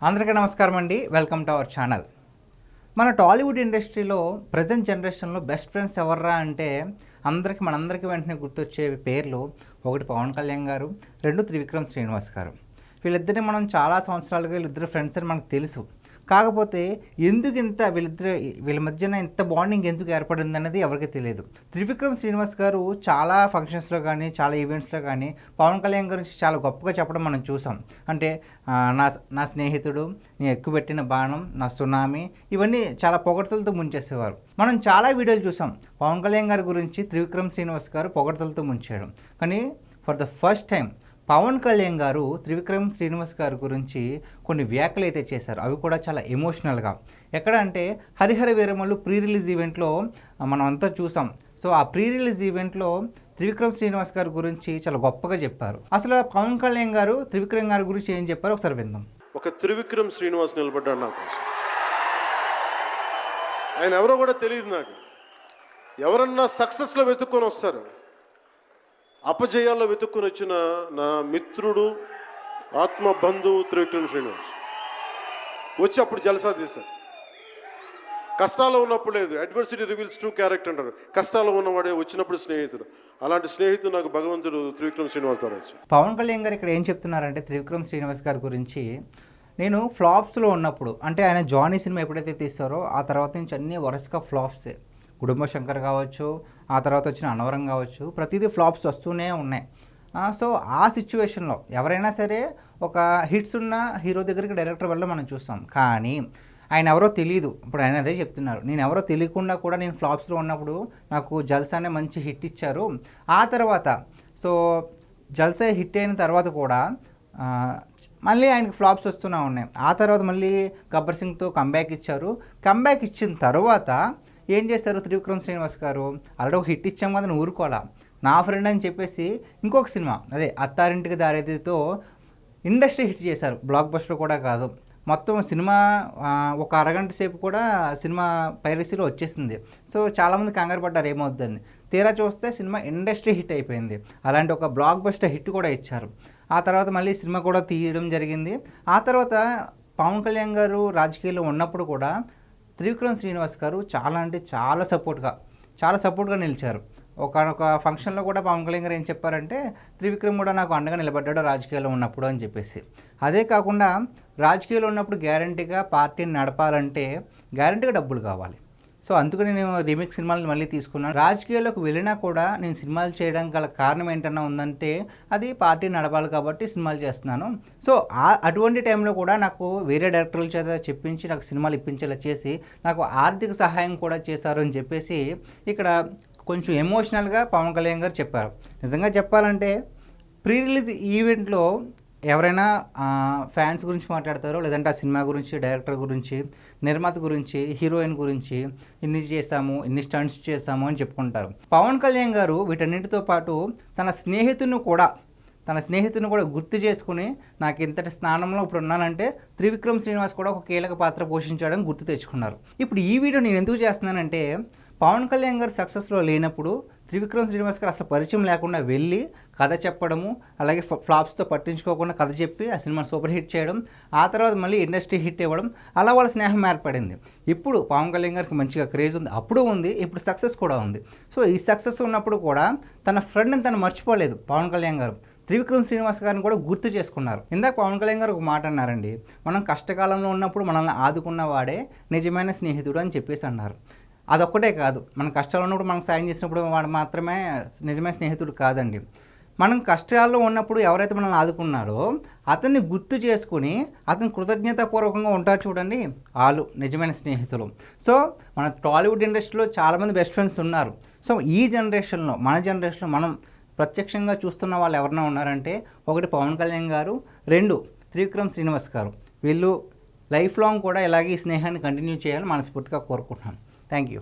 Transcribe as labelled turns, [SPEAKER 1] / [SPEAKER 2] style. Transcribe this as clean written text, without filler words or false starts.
[SPEAKER 1] అందరికీ నమస్కారం అండి. Welcome to our channel. మన టాలీవుడ్ ఇండస్ట్రీలో ప్రజెంట్ జనరేషన్లో బెస్ట్ ఫ్రెండ్స్ ఎవర్రా అంటే మనందరికీ వెంటనే గుర్తొచ్చే పేర్లు ఒకటి పవన్ కళ్యాణ్ గారు, రెండు త్రివిక్రమ్ శ్రీనివాస్ గారు. వీళ్ళిద్దరిని మనం చాలా సంవత్సరాలుగా వీళ్ళిద్దరు ఫ్రెండ్స్ అని మనకు తెలుసు. కాకపోతే ఎందుకు ఇంత వీళ్ళ మధ్యన ఇంత బాండింగ్ ఎందుకు ఏర్పడింది అనేది ఎవరికి తెలియదు. త్రివిక్రమ్ శ్రీనివాస్ గారు చాలా ఫంక్షన్స్లో కానీ చాలా ఈవెంట్స్లో కానీ పవన్ కళ్యాణ్ గురించి చాలా గొప్పగా చెప్పడం మనం చూసాం. అంటే నా స్నేహితుడు, నేను ఎక్కుపెట్టిన బాణం, నా సునామీ, ఇవన్నీ చాలా పొగడ్తలతో ముంచేసేవారు. మనం చాలా వీడియోలు చూసాం పవన్ కళ్యాణ్ గారి గురించి త్రివిక్రమ్ శ్రీనివాస్ గారు పొగడ్తలతో ముంచేయడం. కానీ for the first time Pavan Kalyan గారు త్రివిక్రమ్ శ్రీనివాస్ గారి గురించి కొన్ని వ్యాఖ్యలు అయితే చేశారు. అవి కూడా చాలా ఎమోషనల్గా. ఎక్కడ అంటే హరిహర వీరమల్లు ప్రీ రిలీజ్ ఈవెంట్లో మనం అంతా చూసాం. సో ఆ ప్రీ రిలీజ్ ఈవెంట్లో త్రివిక్రమ్ శ్రీనివాస్ గారి గురించి చాలా గొప్పగా చెప్పారు. అసలు పవన్ కళ్యాణ్ గారు త్రివిక్రమ్ గారి గురించి ఏం చెప్పారో ఒకసారి విందాం.
[SPEAKER 2] ఒక త్రివిక్రమ్ శ్రీనివాస్ నిలబడ్డాడు నా కోసం. ఆయన ఎవరో కూడా తెలియదు నాకు. ఎవరన్నా సక్సెస్లో వెతుక్కొని వస్తారు, అపజయాల్లో వెతుక్కుని వచ్చిన నా మిత్రుడు, ఆత్మ బంధువు త్రివిక్రమ్ శ్రీనివాస్ వచ్చి అప్పుడు జలసా తీశారు. కష్టాల్లో ఉన్నప్పుడు లేదు, అడ్వర్సిటీ రివీల్స్ ట్రూ క్యారెక్టర్ అంటారు. కష్టాల్లో ఉన్నవాడే వచ్చినప్పుడు స్నేహితుడు. అలాంటి స్నేహితుడు నాకు భగవంతుడు త్రివిక్రమ్ శ్రీనివాస్ ద్వారా వచ్చాడు.
[SPEAKER 1] పవన్ కళ్యాణ్ గారు ఇక్కడ ఏం చెప్తున్నారంటే త్రివిక్రమ్ శ్రీనివాస్ గారి గురించి, నేను ఫ్లాప్స్లో ఉన్నప్పుడు, అంటే ఆయన జానీ సినిమా ఎప్పుడైతే తీస్తారో ఆ తర్వాత నుంచి అన్నీ వరుసగా ఫ్లాప్సే. కుటుంబ శంకర్ కావచ్చు, ఆ తర్వాత వచ్చిన అనవరం కావచ్చు, ప్రతిదీ ఫ్లాప్స్ వస్తూనే ఉన్నాయి. సో ఆ సిచ్యువేషన్లో ఎవరైనా సరే ఒక హిట్స్ ఉన్న హీరో దగ్గరికి డైరెక్టర్ వల్ల మనం చూస్తాం. కానీ ఆయన ఎవరో తెలియదు. ఇప్పుడు ఆయన అదే చెప్తున్నారు, నేను ఎవరో తెలియకుండా కూడా నేను ఫ్లాప్స్లో ఉన్నప్పుడు నాకు జల్సానే మంచి హిట్ ఇచ్చారు. ఆ తర్వాత సో జల్సా హిట్ అయిన తర్వాత కూడా మళ్ళీ ఆయనకి ఫ్లాప్స్ వస్తూనే ఉన్నాయి. ఆ తర్వాత మళ్ళీ గబ్బర్ సింగ్తో కంబ్యాక్ ఇచ్చారు. కంబ్యాక్ ఇచ్చిన తర్వాత ఏం చేశారు త్రివిక్రమ్ శ్రీనివాస్ గారు, ఆల్రెడీ ఒక హిట్ ఇచ్చాం కదా ఊరుకోవాలా, నా ఫ్రెండ్ అని చెప్పేసి ఇంకొక సినిమా, అదే అత్తారింటికి దారేదితో ఇండస్ట్రీ హిట్ చేశారు. బ్లాక్ బస్టర్ కూడా కాదు, మొత్తం సినిమా ఒక అరగంట సేపు కూడా సినిమా పైరసీలో వచ్చేసింది. సో చాలామంది కంగారు పడ్డారు ఏమవుద్దని. తీరా చూస్తే సినిమా ఇండస్ట్రీ హిట్ అయిపోయింది. అలాంటి ఒక బ్లాక్ బస్టర్ హిట్ కూడా ఇచ్చారు. ఆ తర్వాత మళ్ళీ సినిమా కూడా తీయడం జరిగింది. ఆ తర్వాత పవన్ కళ్యాణ్ గారు రాజకీయాల్లో ఉన్నప్పుడు కూడా త్రివిక్రమ్ శ్రీనివాస్ గారు చాలా అంటే చాలా సపోర్ట్గా నిలిచారు. ఒక ఫంక్షన్లో కూడా పవన్ కళ్యాణ్ గారు ఏం చెప్పారంటే, త్రివిక్రమ్ కూడా నాకు అండగా నిలబడ్డాడు రాజకీయాల్లో ఉన్నప్పుడు అని చెప్పేసి. అదే కాకుండా రాజకీయాల్లో ఉన్నప్పుడు గ్యారంటీగా పార్టీని నడపాలంటే గ్యారంటీగా డబ్బులు కావాలి. సో అందుకని నేను రీమేక్ సినిమాలను మళ్ళీ తీసుకున్నాను. రాజకీయాల్లోకి వెళ్ళినా కూడా నేను సినిమాలు చేయడానికి గల కారణం ఏంటన్నా ఉందంటే అది పార్టీ నడపాలి కాబట్టి సినిమాలు చేస్తున్నాను. సో అటువంటి టైంలో కూడా నాకు వేరే డైరెక్టర్ల చేత చెప్పించి నాకు సినిమాలు ఇప్పించేలా చేసి నాకు ఆర్థిక సహాయం కూడా చేశారు అని చెప్పేసి ఇక్కడ కొంచెం ఎమోషనల్గా పవన్ కళ్యాణ్ గారు చెప్పారు. నిజంగా చెప్పాలంటే ప్రీ రిలీజ్ ఈవెంట్లో ఎవరైనా ఫ్యాన్స్ గురించి మాట్లాడతారో, లేదంటే ఆ సినిమా గురించి, డైరెక్టర్ గురించి, నిర్మాత గురించి, హీరోయిన్ గురించి, ఇన్ని చేశాము, ఇన్ని స్టంట్స్ చేశాము అని చెప్పుకుంటారు. పవన్ కళ్యాణ్ గారు వీటన్నిటితో పాటు తన స్నేహితుని కూడా గుర్తు చేసుకుని, నాకు ఇంతటి స్థానంలో ఇప్పుడు ఉన్నానంటే త్రివిక్రమ్ శ్రీనివాస్ కూడా ఒక కీలక పాత్ర పోషించాడని గుర్తు తెచ్చుకున్నారు. ఇప్పుడు ఈ వీడియో నేను ఎందుకు చేస్తున్నానంటే, పవన్ కళ్యాణ్ గారు సక్సెస్లో లేనప్పుడు త్రివిక్రమ్ శ్రీనివాస్ గారు అసలు పరిచయం లేకుండా వెళ్ళి కథ చెప్పడము, అలాగే ఫ్లాప్స్తో పట్టించుకోకుండా కథ చెప్పి ఆ సినిమా సూపర్ హిట్ చేయడం, ఆ తర్వాత మళ్ళీ ఇండస్ట్రీ హిట్ ఇవ్వడం, అలా వాళ్ళ స్నేహం ఏర్పడింది. ఇప్పుడు పవన్ కళ్యాణ్ గారికి మంచిగా క్రేజ్ ఉంది, అప్పుడు ఉంది, ఇప్పుడు సక్సెస్ కూడా ఉంది. సో ఈ సక్సెస్ ఉన్నప్పుడు కూడా తన ఫ్రెండ్ని తను మర్చిపోలేదు పవన్ కళ్యాణ్ గారు. త్రివిక్రమ్ శ్రీనివాస్ గారిని కూడా గుర్తు చేసుకున్నారు. ఇందాక పవన్ కళ్యాణ్ గారు ఒక మాట అన్నారండి, మనం కష్టకాలంలో ఉన్నప్పుడు మనల్ని ఆదుకున్న వాడే నిజమైన స్నేహితుడు అని చెప్పేసి అన్నారు. అదొక్కటే కాదు, మనం కష్టాలు ఉన్నప్పుడు మనకు సాయం చేసినప్పుడు వాడు మాత్రమే నిజమైన స్నేహితుడు కాదండి. మనం కష్టాల్లో ఉన్నప్పుడు ఎవరైతే మనల్ని ఆదుకున్నారో అతన్ని గుర్తు చేసుకుని అతను కృతజ్ఞతాపూర్వకంగా ఉంటారు చూడండి, వాళ్ళు నిజమైన స్నేహితులు. సో మన టాలీవుడ్ ఇండస్ట్రీలో చాలామంది బెస్ట్ ఫ్రెండ్స్ ఉన్నారు. సో ఈ జనరేషన్లో, మన జనరేషన్లో మనం ప్రత్యక్షంగా చూస్తున్న వాళ్ళు ఎవరైనా ఉన్నారంటే, ఒకటి పవన్ కళ్యాణ్ గారు, రెండు త్రివిక్రమ్ శ్రీనివాస్ గారు. వీళ్ళు లైఫ్ లాంగ్ కూడా ఇలాగే ఈ స్నేహాన్ని కంటిన్యూ చేయాలని మనస్ఫూర్తిగా కోరుకుంటున్నాను. Thank you.